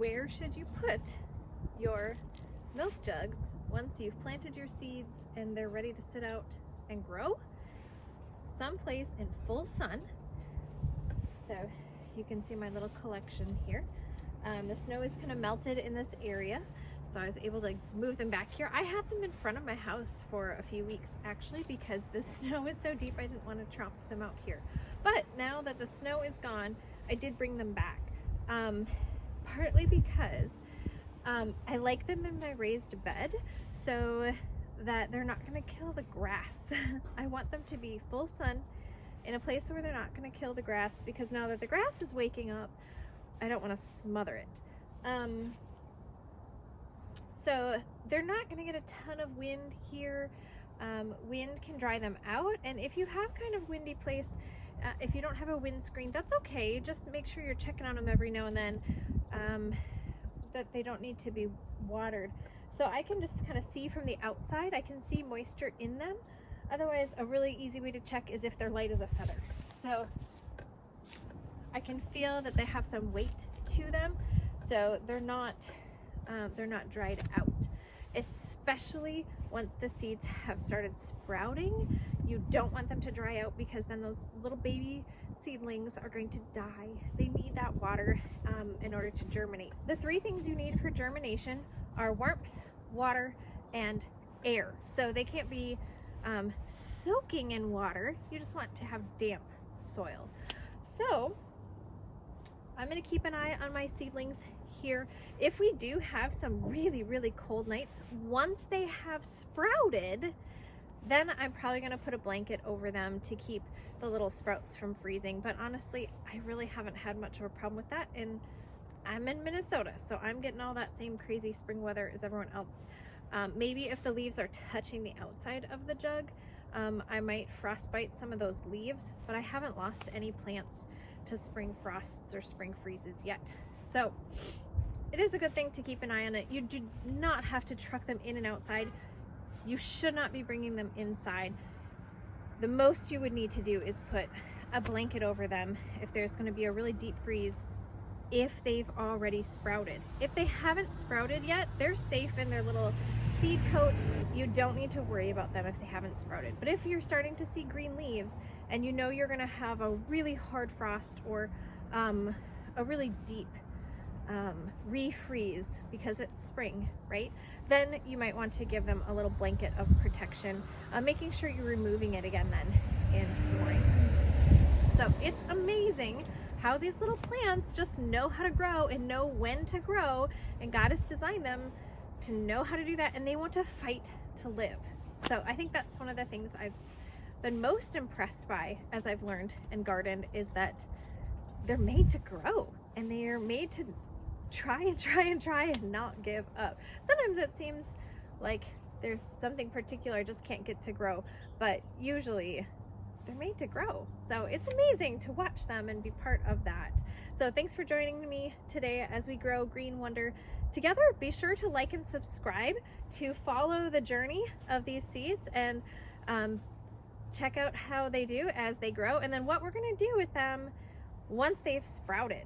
where should you put your milk jugs once you've planted your seeds and they're ready to sit out and grow? Someplace in full sun. So you can see my little collection here. The snow is kind of melted in this area, so I was able to move them back here. I had them in front of my house for a few weeks actually, because the snow is so deep I didn't want to tromp them out here. But now that the snow is gone, I did bring them back, partly because I like them in my raised bed so that they're not going to kill the grass. I want them to be full sun in a place where they're not going to kill the grass, because now that the grass is waking up, I don't want to smother it. So they're not going to get a ton of wind here. Wind can dry them out, and if you have kind of windy place, if you don't have a windscreen, that's okay. Just make sure you're checking on them every now and then, that they don't need to be watered. So I can just kind of see from the outside, I can see moisture in them. Otherwise, a really easy way to check is if they're light as a feather. So I can feel that they have some weight to them, so they're not dried out. Especially once the seeds have started sprouting, you don't want them to dry out, because then those little baby seedlings are going to die. They need that water in order to germinate. The three things you need for germination are warmth, water, and air. So they can't be soaking in water. You just want to have damp soil. So I'm going to keep an eye on my seedlings here. If we do have some really, really cold nights, once they have sprouted, then I'm probably going to put a blanket over them to keep the little sprouts from freezing. But honestly, I really haven't had much of a problem with that, and I'm in Minnesota, so I'm getting all that same crazy spring weather as everyone else. Maybe if the leaves are touching the outside of the jug, I might frostbite some of those leaves, but I haven't lost any plants to spring frosts or spring freezes yet. So it is a good thing to keep an eye on it. You do not have to truck them in and outside. You should not be bringing them inside. The most you would need to do is put a blanket over them if there's going to be a really deep freeze, if they've already sprouted. If they haven't sprouted yet, they're safe in their little seed coats. You don't need to worry about them if they haven't sprouted. But if you're starting to see green leaves and you know you're going to have a really hard frost or a really deep refreeze because it's spring, right? Then you might want to give them a little blanket of protection, making sure you're removing it again then in morning. So it's amazing how these little plants just know how to grow and know when to grow, and God has designed them to know how to do that, and they want to fight to live. So I think that's one of the things I've been most impressed by as I've learned and gardened, is that they're made to grow, and they are made to try and not give up. Sometimes it seems like there's something particular I just can't get to grow, but usually they're made to grow. So it's amazing to watch them and be part of that. So thanks for joining me today as we grow Green Wonder together. Be sure to like and subscribe to follow the journey of these seeds, and check out how they do as they grow, and then what we're going to do with them once they've sprouted.